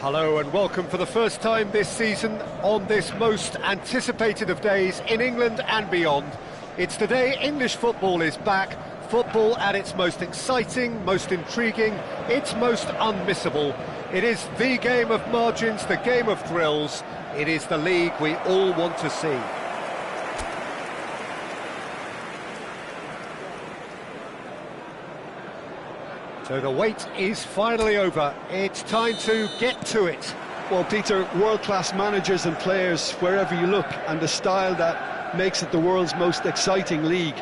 Hello and welcome for the first time this season on this most anticipated of days in England and beyond. It's the day English football is back, football at its most exciting, most intriguing, its most unmissable. It is the game of margins, the game of thrills. It is the league we all want to see. So the wait is finally over. It's time to get to it. Well, Peter, world-class managers and players wherever you look, and the style that makes it the world's most exciting league.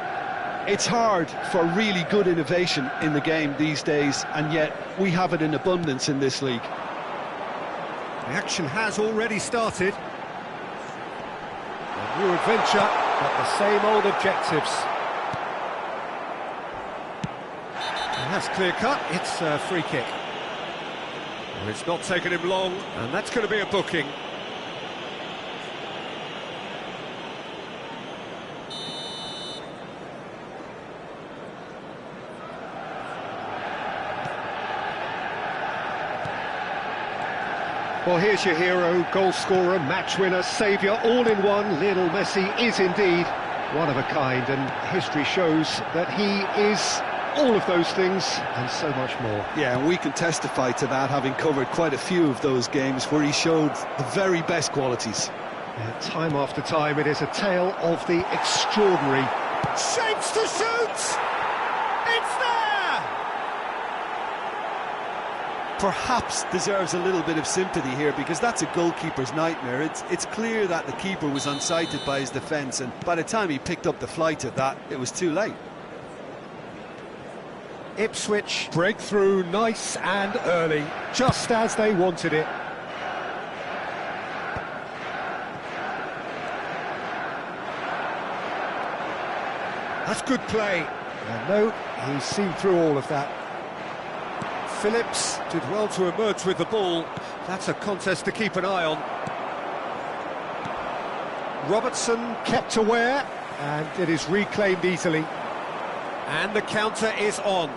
It's hard for really good innovation in the game these days, and yet we have it in abundance in this league. The action has already started. A new adventure, but the same old objectives. And that's clear cut, it's a free kick. Well, it's not taken him long, and that's going to be a booking. Well, here's your hero, goal scorer, match winner, saviour, all in one. Lionel Messi is indeed one of a kind, and history shows that he is all of those things and so much more. Yeah, and we can testify to that, having covered quite a few of those games where he showed the very best qualities. Yeah, time after time, it is a tale of the extraordinary. Shapes to shoot! It's there! Perhaps deserves a little bit of sympathy here, because that's a goalkeeper's nightmare. It's clear that the keeper was unsighted by his defence, and by the time he picked up the flight of that, it was too late. Ipswich breakthrough nice and early, just as they wanted it. That's good play. And no, he's seen through all of that. Phillips did well to emerge with the ball. That's a contest to keep an eye on. Robertson kept aware, and it is reclaimed easily. And the counter is on.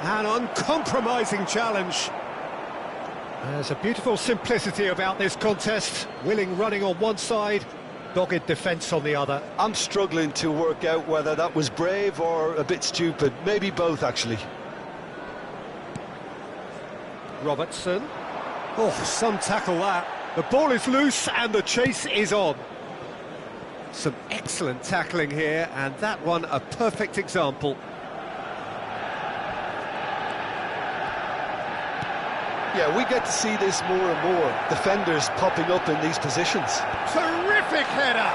An uncompromising challenge. There's a beautiful simplicity about this contest. Willing running on one side, dogged defence on the other. I'm struggling to work out whether that was brave or a bit stupid. Maybe both, actually. Robertson. Oh, some tackle that. The ball is loose and the chase is on. Some excellent tackling here, and that one a perfect example. Yeah, we get to see this more and more. Defenders popping up in these positions. Terrific header!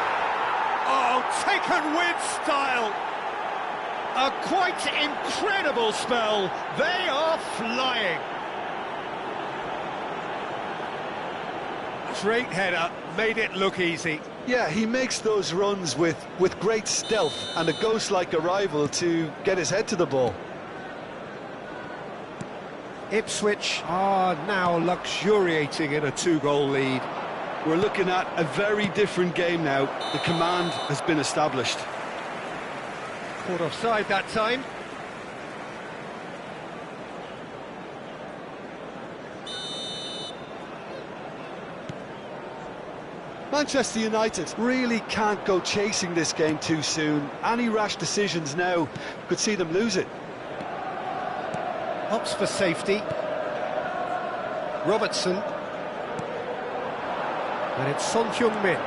Oh, taken with style! A quite incredible spell. They are flying. Great header, made it look easy. Yeah, he makes those runs with great stealth and a ghost-like arrival to get his head to the ball. Ipswich are now luxuriating in a two-goal lead. We're looking at a very different game now. The command has been established. Caught offside that time. Manchester United really can't go chasing this game too soon. Any rash decisions now could see them lose it. Opts for safety. Robertson. And it's Son Heung-min.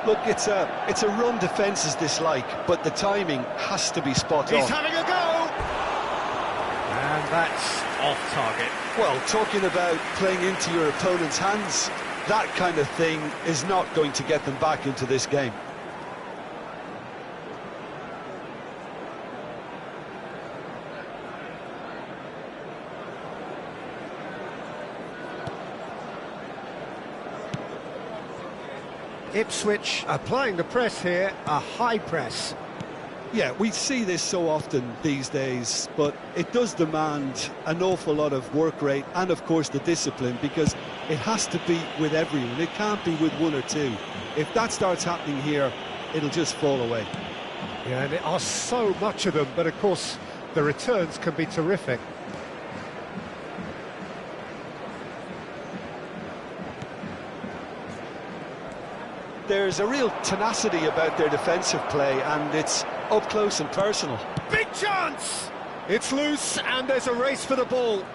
Look, it's a run defence is dislike, but the timing has to be spot on. He's having a go! And that's off target. Well, talking about playing into your opponent's hands, that kind of thing is not going to get them back into this game. Ipswich applying the press here, a high press. Yeah, we see this so often these days, but it does demand an awful lot of work rate and, of course, the discipline, because it has to be with everyone. It can't be with one or two. If that starts happening here, it'll just fall away. Yeah, and there are so much of them, but of course the returns can be terrific. There's a real tenacity about their defensive play, and it's up close and personal. Big chance! It's loose, and there's a race for the ball.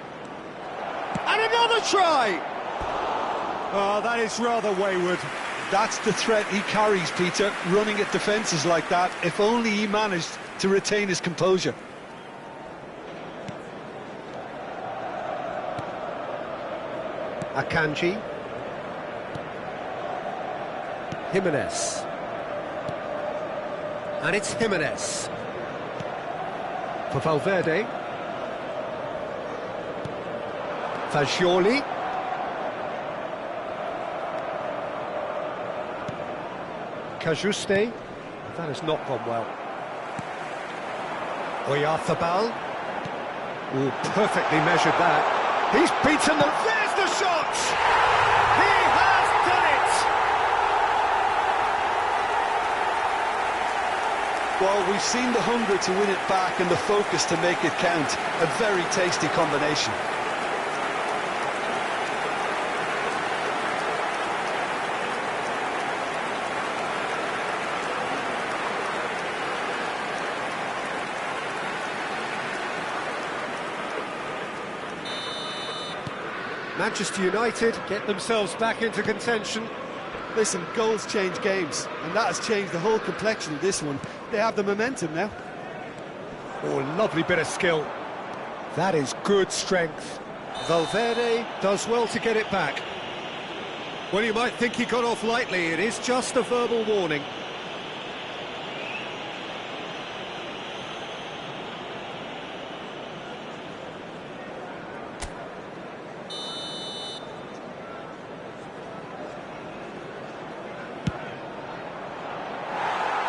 And another try! Oh, that is rather wayward. That's the threat he carries, Peter, running at defences like that. If only he managed to retain his composure. Akanji. Jimenez. And it's Jimenez. For Valverde. Fagioli. Cajuste. That has not gone well. Oyarzabal. Oh, perfectly measured that. He's beaten them. There's the shot! He has done it! Well, we've seen the hunger to win it back and the focus to make it count. A very tasty combination. Manchester United get themselves back into contention. Listen, goals change games, and that has changed the whole complexion of this one. They have the momentum now. Oh, lovely bit of skill. That is good strength. Valverde does well to get it back. Well, you might think he got off lightly. It is just a verbal warning.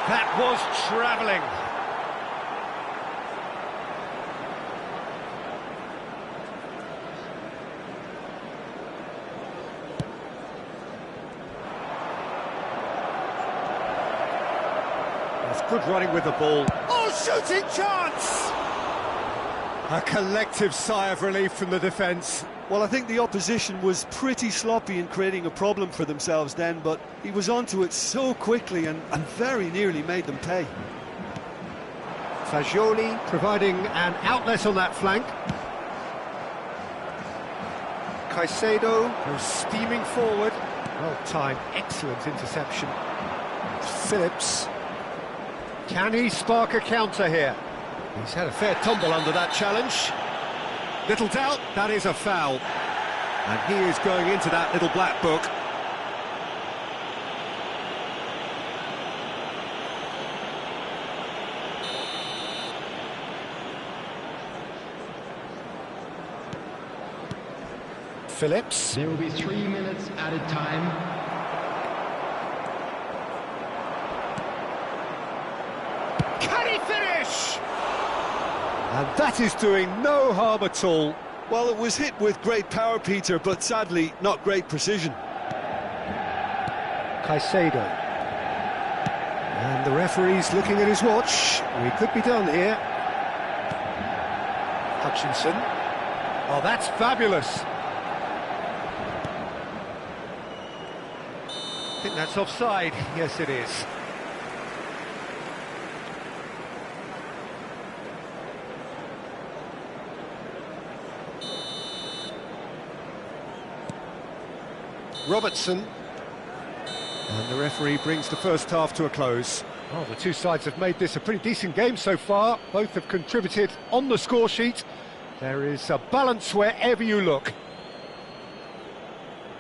That was travelling. That's good running with the ball. Oh, shooting chance! A collective sigh of relief from the defence. Well, I think the opposition was pretty sloppy in creating a problem for themselves then, but he was onto it so quickly and very nearly made them pay. Fagioli providing an outlet on that flank. Caicedo goes steaming forward. Well timed, excellent interception. Phillips. Can he spark a counter here? He's had a fair tumble under that challenge. Little doubt, that is a foul. And he is going into that little black book. Phillips. There will be 3 minutes added time. Can he finish? And that is doing no harm at all. Well, it was hit with great power, Peter, but sadly not great precision. Caicedo. And the referee's looking at his watch. We could be done here. Hutchinson. Oh, that's fabulous. I think that's offside. Yes, it is. Robertson. And the referee brings the first half to a close. Well, the two sides have made this a pretty decent game so far. Both have contributed on the score sheet. There is a balance wherever you look.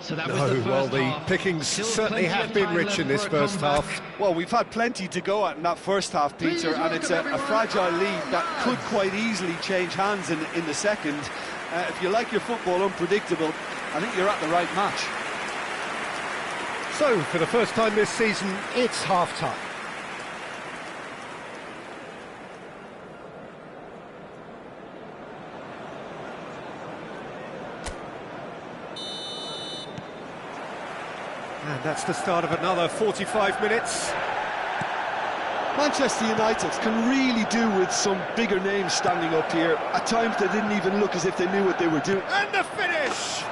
So that was the first well, the half. pickings Still certainly plenty have of been time rich left in this for a first comeback. half. Well, we've had plenty to go at in that first half, Peter, and it's a fragile lead that could quite easily change hands in the second. If you like your football unpredictable, I think you're at the right match. So, for the first time this season, it's half-time. And that's the start of another 45 minutes. Manchester United can really do with some bigger names standing up here. At times they didn't even look as if they knew what they were doing. And the finish!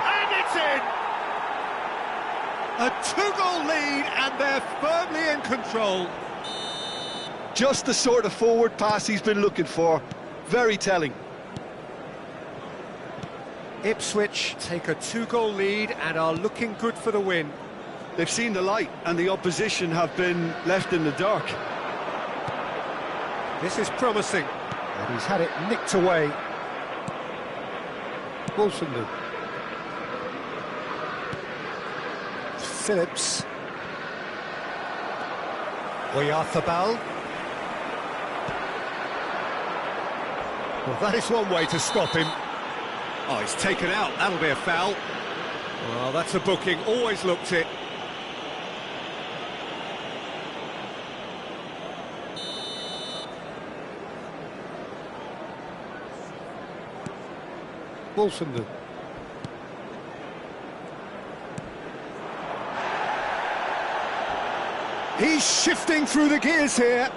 And it's in! A 2-goal lead, and they're firmly in control. Just the sort of forward pass he's been looking for. Very telling. Ipswich take a 2-goal lead and are looking good for the win. They've seen the light and the opposition have been left in the dark. This is promising. And he's had it nicked away. Wilson. Phillips. Oyarthabal. Well, that is one way to stop him. Oh, he's taken out. That'll be a foul. Well, that's a booking. Always looked it. Wilson. He's shifting through the gears here.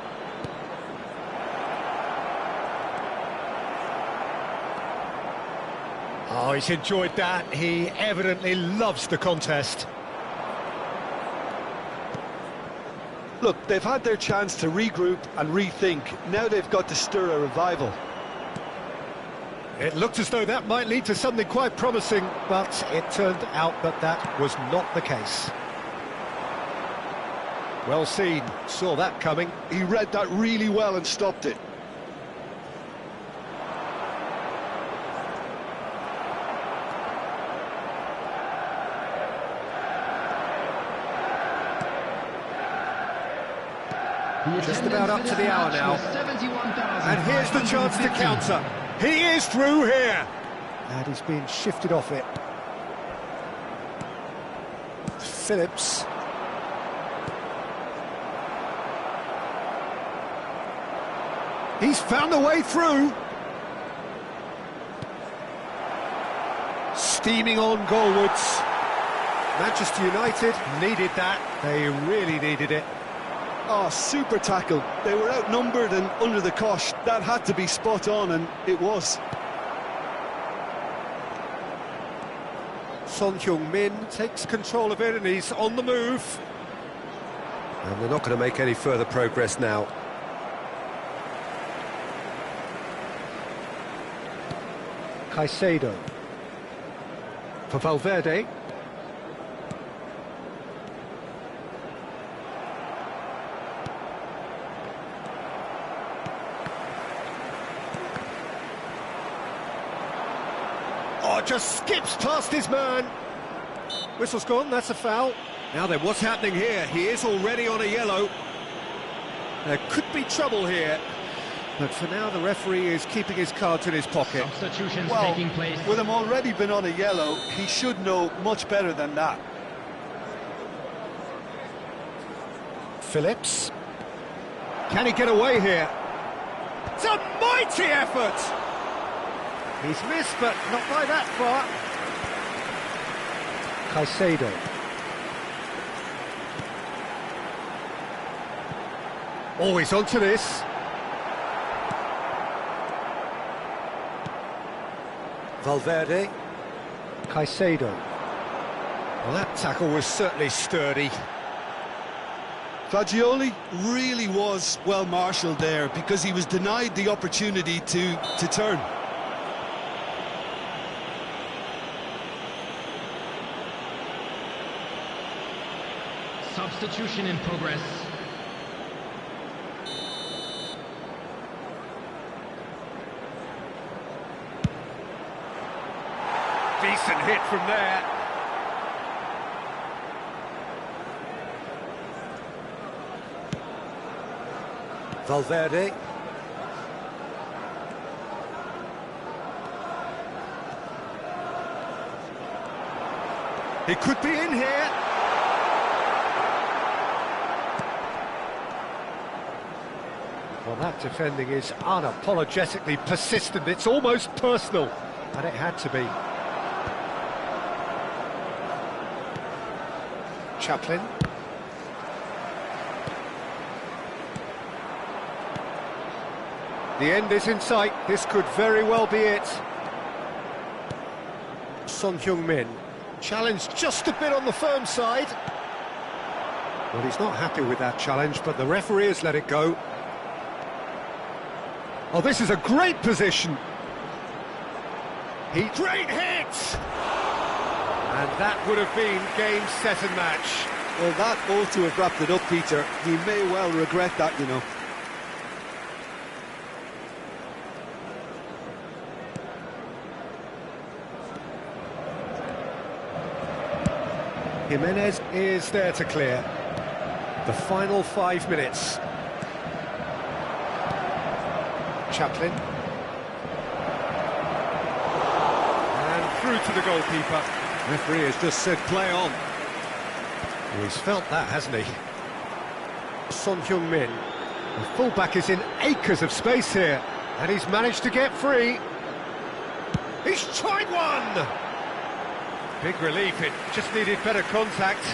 Oh, he's enjoyed that. He evidently loves the contest. Look, they've had their chance to regroup and rethink. Now they've got to stir a revival. It looked as though that might lead to something quite promising, but it turned out that that was not the case. Well seen, saw that coming. He read that really well and stopped it. Just about up to the hour now. And here's the chance to counter. He is through here. And he's being shifted off it. Phillips. He's found a way through. Steaming on goalwards. Manchester United needed that. They really needed it. Oh, super tackle. They were outnumbered and under the cosh. That had to be spot on, and it was. Son Heung-min takes control of it and he's on the move. And they're not going to make any further progress now. Caicedo. For Valverde. Oh, just skips past his man. Whistle's gone, that's a foul. Now then, what's happening here? He is already on a yellow. There could be trouble here. But for now, the referee is keeping his cards in his pocket. Substitutions taking place. With him already been on a yellow, he should know much better than that. Phillips. Can he get away here? It's a mighty effort! He's missed, but not by that far. Caicedo. Always onto this. Valverde. Caicedo. Well, that tackle was certainly sturdy. Fagioli really was well marshalled there because he was denied the opportunity to turn. Substitution in progress. Decent hit from there. Valverde. He could be in here. Well, that defending is unapologetically persistent. It's almost personal, and it had to be. Chaplin. The end is in sight. This could very well be it. Son Heung-min, challenged just a bit on the firm side. Well, he's not happy with that challenge, but the referee has let it go. Oh, this is a great position. Great hit! And that would have been game, set and match. Well, that ought to have wrapped it up, Peter. He may well regret that, you know. Jimenez is there to clear. The final 5 minutes. Chaplin. And through to the goalkeeper. Referee has just said play on. Well, he's felt that, hasn't he? Son Heung-min. The fullback is in acres of space here, and he's managed to get free. He's tried one! Big relief, it just needed better contact.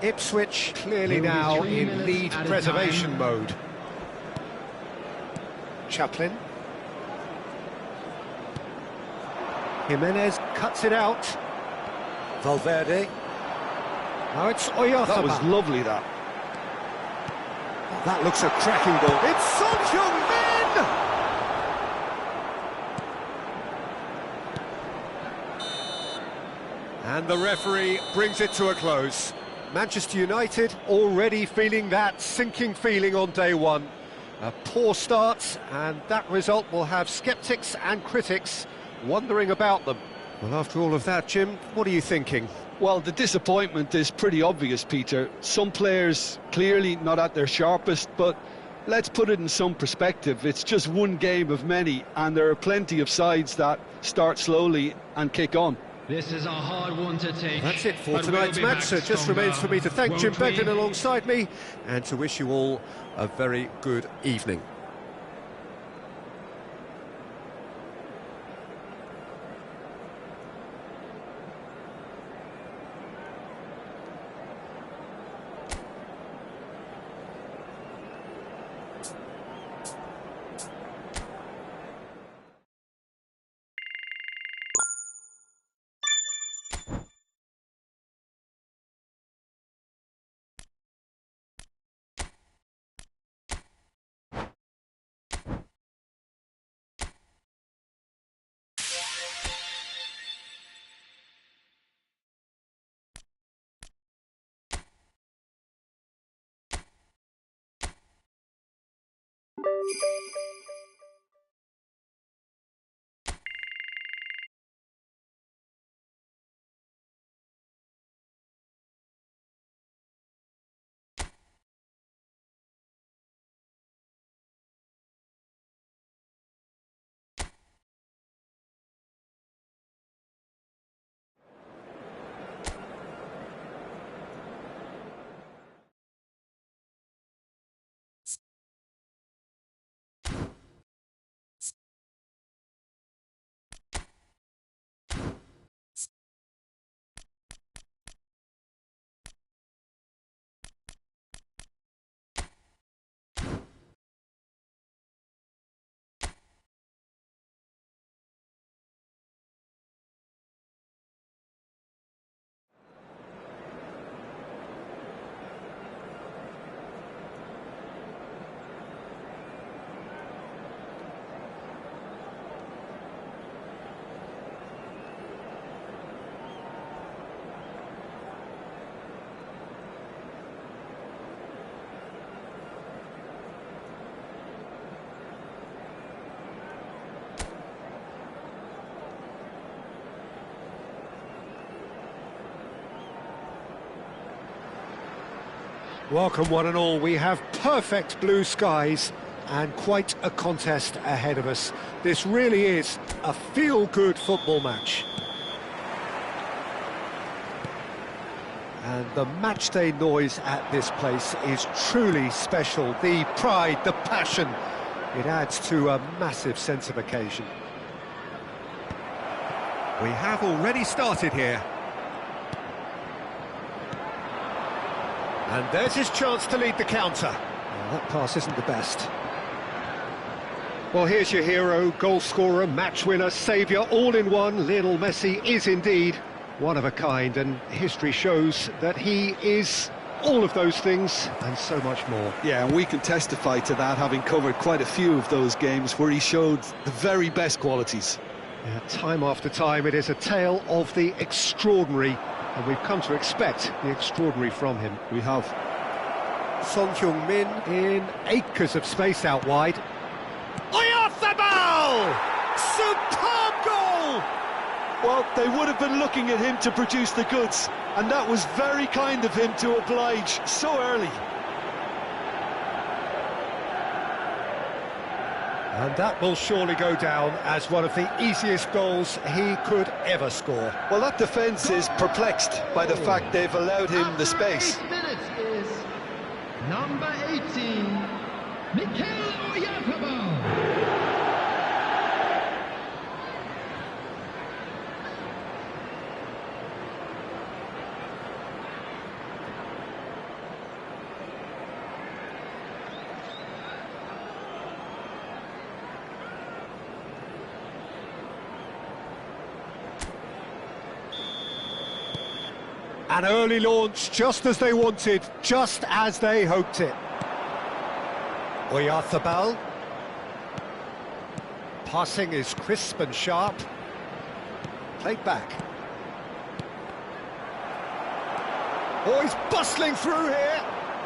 Ipswich clearly now in lead preservation mode. Chaplin. Jimenez cuts it out. Valverde. Now it's Oyarzabal. That was lovely, that. Oh, that looks a cracking goal. It's Son Heung-min! And the referee brings it to a close. Manchester United already feeling that sinking feeling on day one. A poor start, and that result will have sceptics and critics wondering about them. Well, after all of that, Jim, what are you thinking? Well, the disappointment is pretty obvious, Peter. Some players clearly not at their sharpest, but let's put it in some perspective. It's just one game of many, and there are plenty of sides that start slowly and kick on. This is a hard one to take. That's it for tonight's match, so it just remains for me to thank Jim Beglin alongside me and to wish you all a very good evening. Welcome one and all, we have perfect blue skies and quite a contest ahead of us. This really is a feel-good football match. And the matchday noise at this place is truly special. The pride, the passion, it adds to a massive sense of occasion. We have already started here. And there's his chance to lead the counter. Well, that pass isn't the best. Well, here's your hero, goal scorer, match winner, saviour, all in one. Lionel Messi is indeed one of a kind, and history shows that he is all of those things and so much more. Yeah, and we can testify to that, having covered quite a few of those games where he showed the very best qualities. Yeah, time after time, it is a tale of the extraordinary, and we've come to expect the extraordinary from him. We have. Son Heung-min in acres of space out wide. Oyarzabal! Superb goal! Well, they would have been looking at him to produce the goods, and that was very kind of him to oblige so early. And that will surely go down as one of the easiest goals he could ever score. Well, that defence is perplexed by the fact they've allowed him the space. 8 minutes is number 18, Mikel Oyarzabal. An early launch, just as they wanted, just as they hoped it. Oyarzabal. Passing is crisp and sharp. Played back. Oh, he's bustling through here.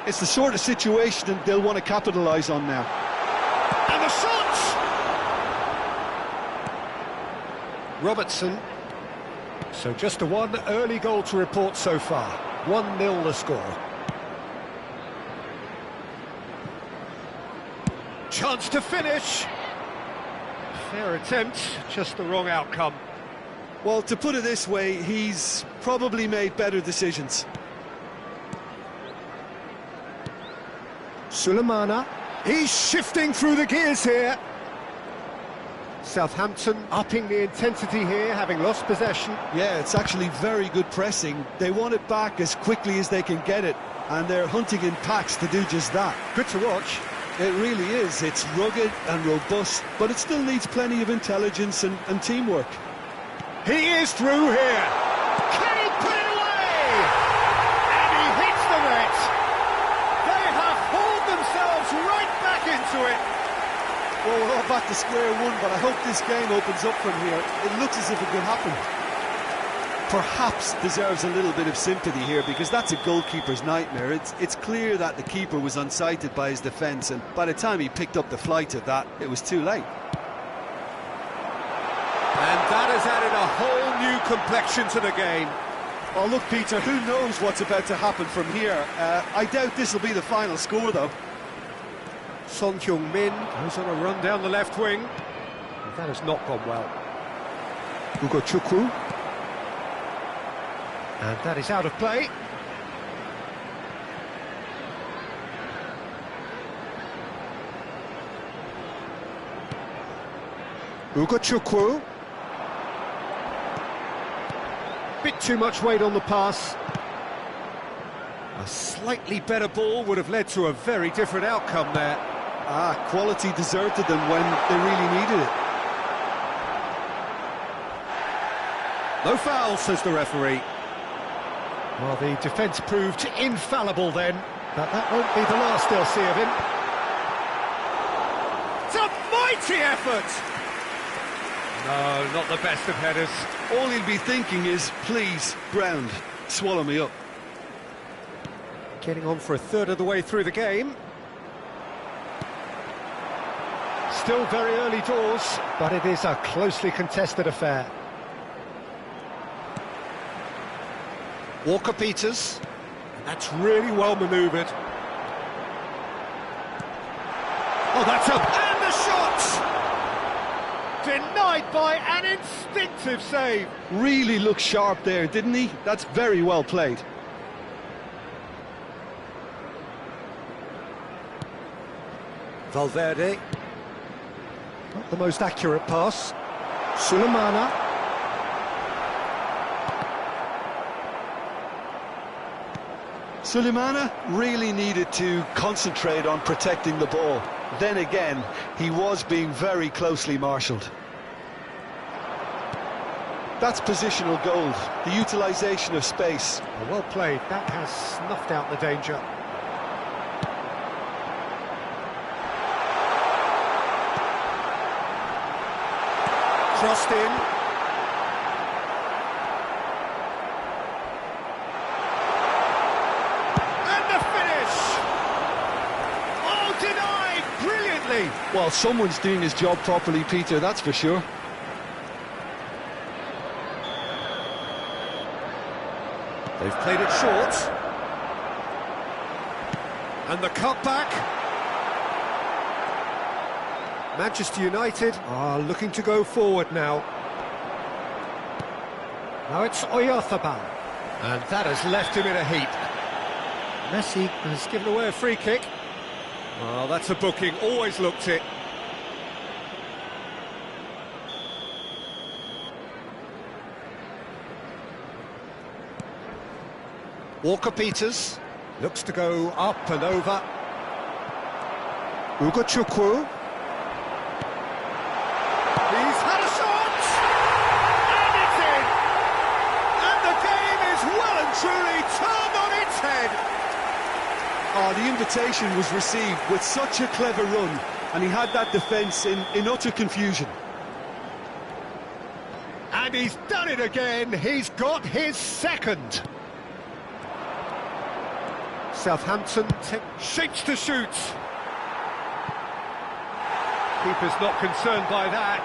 It's the sort of situation they'll want to capitalise on now. And the shot! Robertson. So just a one early goal to report so far. 1-0 the score. Chance to finish. Fair attempt, just the wrong outcome. Well, to put it this way, he's probably made better decisions. Sulemana. He's shifting through the gears here. Southampton upping the intensity here, having lost possession. Yeah, it's actually very good pressing. They want it back as quickly as they can get it, and they're hunting in packs to do just that. Good to watch. It really is. It's rugged and robust, but it still needs plenty of intelligence and teamwork. He is through here. Can he put it away? And he hits the net. They have hauled themselves right back into it. Well, we're all back to square one, but I hope this game opens up from here. It looks as if it could happen. Perhaps deserves a little bit of sympathy here, because that's a goalkeeper's nightmare. It's clear that the keeper was unsighted by his defence, and by the time he picked up the flight of that, it was too late. And that has added a whole new complexion to the game. Oh, look, Peter, who knows what's about to happen from here? I doubt this will be the final score, though. Son Heung-min goes on a run down the left wing. That has not gone well. Ugo Chukwu. And that is out of play. Ugo Chukwu. Bit too much weight on the pass. A slightly better ball would have led to a very different outcome there. Quality deserted them when they really needed it. No foul, says the referee. Well, the defence proved infallible then, but that won't be the last they'll see of him. It's a mighty effort! No, not the best of headers. All he'll be thinking is, please, ground, swallow me up. Getting on for a third of the way through the game. Still very early doors, but it is a closely contested affair. Walker-Peters. That's really well manoeuvred. Oh, that's up. And the shot! Denied by an instinctive save. Really looked sharp there, didn't he? That's very well played. Valverde. Not the most accurate pass. Sulemana. Sulemana really needed to concentrate on protecting the ball. Then again, he was being very closely marshalled. That's positional gold, the utilisation of space. Well played, that has snuffed out the danger. Crossed in. Well, someone's doing his job properly, Peter, that's for sure. They've played it short. And the cutback. Manchester United are looking to go forward now. Now it's Oyarzabal. And that has left him in a heap. Messi has given away a free kick. Well, that's a booking, always looked it. Walker-Peters looks to go up and over. Chukwu. He's had a shot! And it's in! And the game is well and truly turned on its head! Oh, the invitation was received with such a clever run, and he had that defence in utter confusion. And he's done it again, he's got his second. Southampton shapes to shoot. Keeper's not concerned by that.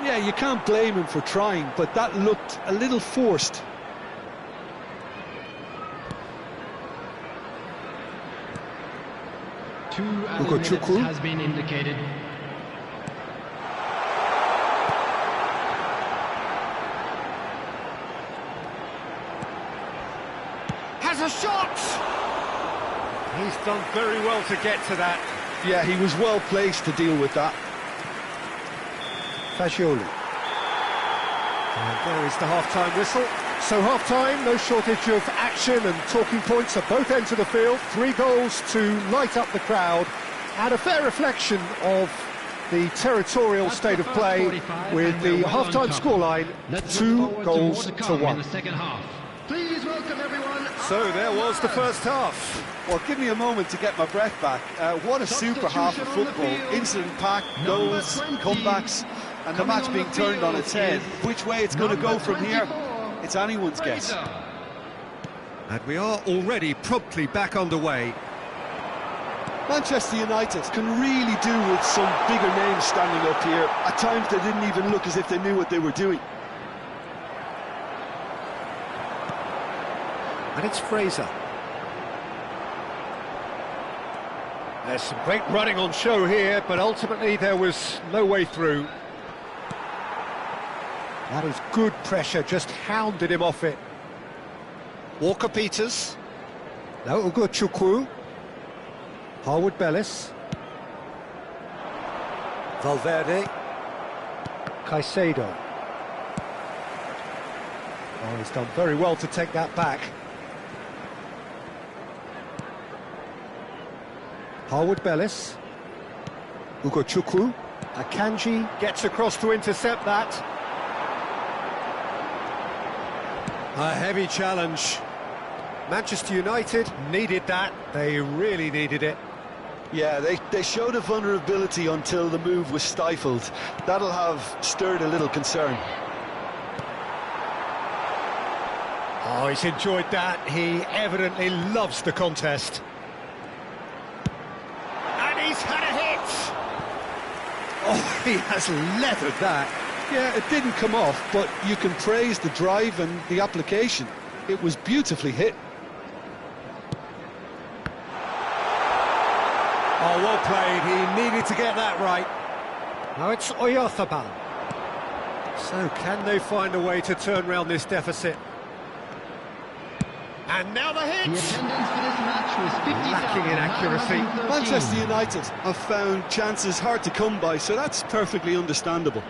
Yeah, you can't blame him for trying, but that looked a little forced. Two added minutes has been indicated. Has a shot! He's done very well to get to that. Yeah, he was well placed to deal with that. Fagioli. And there is the half-time whistle. So half-time, no shortage of action and talking points at both ends of the field. 3 goals to light up the crowd, and a fair reflection of the territorial state of play with the half-time scoreline, 2 goals to 1. In the second half. Please welcome everyone. So there was the first half. Well, give me a moment to get my breath back. What a super half of football. Incident-packed, goals, comebacks, and the match being turned on its head. Which way it's going to go from here, it's anyone's guess. And we are already promptly back underway. Manchester United can really do with some bigger names standing up here. At times they didn't even look as if they knew what they were doing. And it's Fraser. There's some great running on show here, but ultimately there was no way through. That is good pressure, just hounded him off it. Walker-Peters. No, Chukwu. Harwood-Bellis. Valverde. Caicedo. Oh, he's done very well to take that back. Harwood-Bellis. Chukwu. Akanji gets across to intercept that. A heavy challenge. Manchester United needed that. They really needed it. Yeah, they showed a vulnerability until the move was stifled. That'll have stirred a little concern. Oh, he's enjoyed that. He evidently loves the contest. And he's had a hit! Oh, he has leathered that. Yeah, it didn't come off, but you can praise the drive and the application. It was beautifully hit. Oh, well played. He needed to get that right. Now it's Oyarzabal. So can they find a way to turn around this deficit? And now the hit! The attendance for this match was 50,000. Lacking in accuracy. Manchester United have found chances hard to come by, so that's perfectly understandable.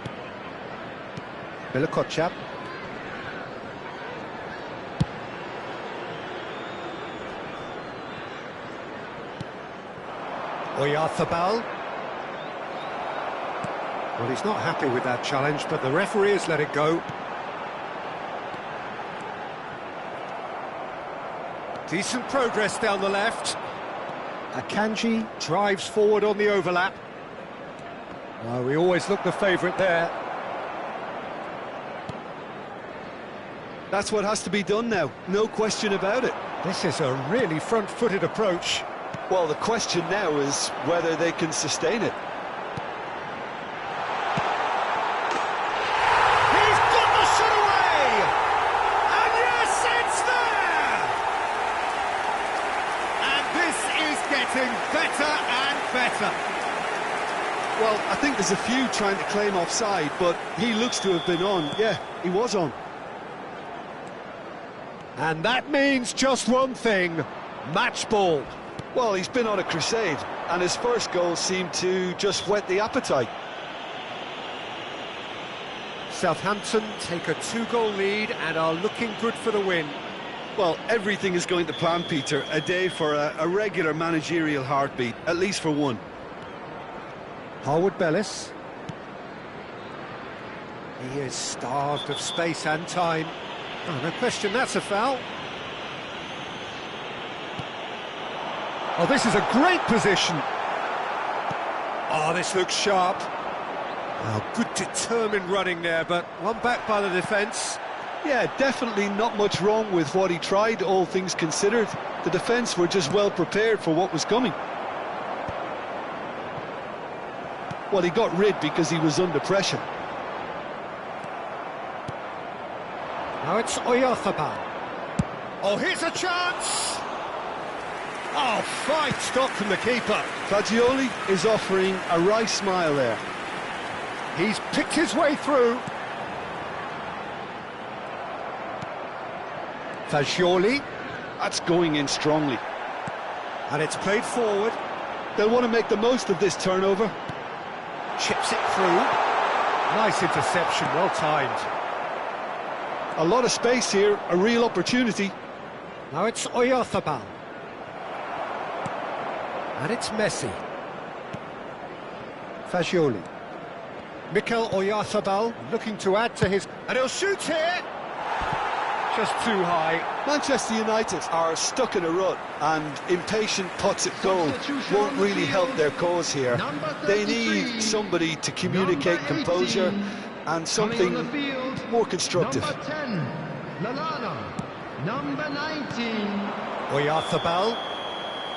Bilakotchap. Oyarzabal. Well, he's not happy with that challenge, but the referee has let it go. Decent progress down the left. Akanji drives forward on the overlap. Well, we always look the favourite there. That's what has to be done now, no question about it. This is a really front-footed approach. Well, the question now is whether they can sustain it. He's got the shot away! And yes, it's there! And this is getting better and better. Well, I think there's a few trying to claim offside, but he looks to have been on. Yeah, he was on. And that means just one thing, match ball. Well, he's been on a crusade, and his first goal seemed to just whet the appetite. Southampton take a 2-goal lead and are looking good for the win. Well, everything is going to plan, Peter. A day for a regular managerial heartbeat, at least for one. Harwood Bellis. He is starved of space and time. Oh, no question, that's a foul. Oh, this is a great position. Oh, this looks sharp. Oh, good determined running there, but one back by the defence. Yeah, definitely not much wrong with what he tried, all things considered. The defence were just well prepared for what was coming. Well, he got rid because he was under pressure. Now it's Oyarzabal. Oh, here's a chance! Oh, fine stop from the keeper. Fagioli is offering a wry smile there. He's picked his way through. Fagioli. That's going in strongly. And it's played forward. They'll want to make the most of this turnover. Chips it through. Nice interception, well timed. A lot of space here, a real opportunity. Now it's Oyarzabal. And it's Messi. Fagioli. Mikel Oyarzabal looking to add to his... And he'll shoot here! Just too high. Manchester United are stuck in a rut, and impatient pots at goal won't really help their cause here. They need somebody to communicate composure and something more constructive. Number 10, Lallana. Number 19. Oyarzabal.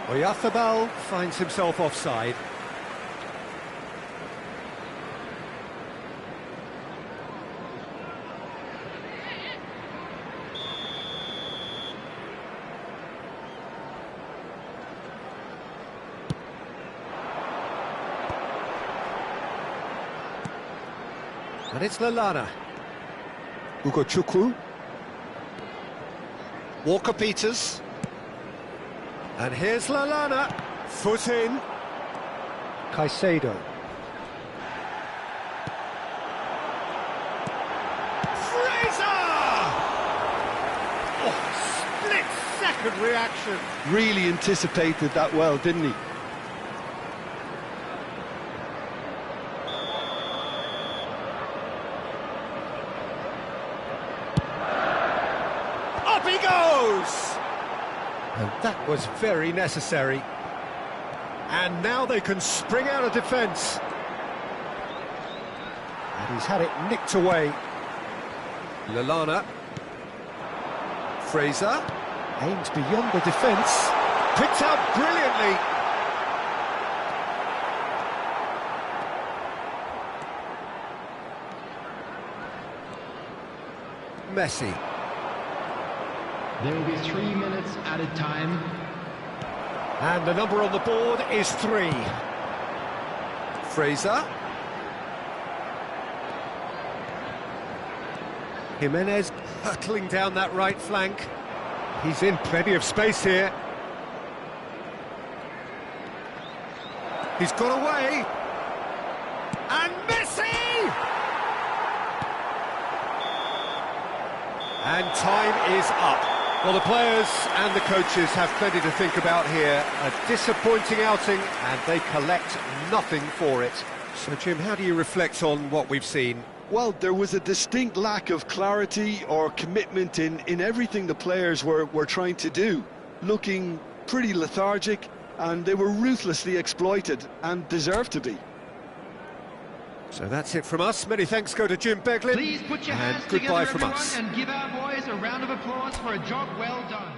Oyarzabal finds himself offside. And it's Lallana. Chukwu. Walker-Peters. And here's Lallana. Foot in. Caicedo. Fraser! Oh, split-second reaction. Really anticipated that well, didn't he? Up he goes! And that was very necessary. And now they can spring out of defence. And he's had it nicked away. Lallana. Fraser. Aims beyond the defence. Picked out brilliantly. Messi. There will be 3 minutes added time. And the number on the board is 3. Fraser. Jimenez hurtling down that right flank. He's in plenty of space here. He's got away. And Messi! And time is up. Well, the players and the coaches have plenty to think about here. A disappointing outing, and they collect nothing for it. So, Jim, how do you reflect on what we've seen? Well, there was a distinct lack of clarity or commitment in everything the players were trying to do. Looking pretty lethargic, and they were ruthlessly exploited and deserved to be. So that's it from us. Many thanks go to Jim Beglin. Please put your and hands goodbye together, from everyone, us. and give our boys a round of applause for a job well done.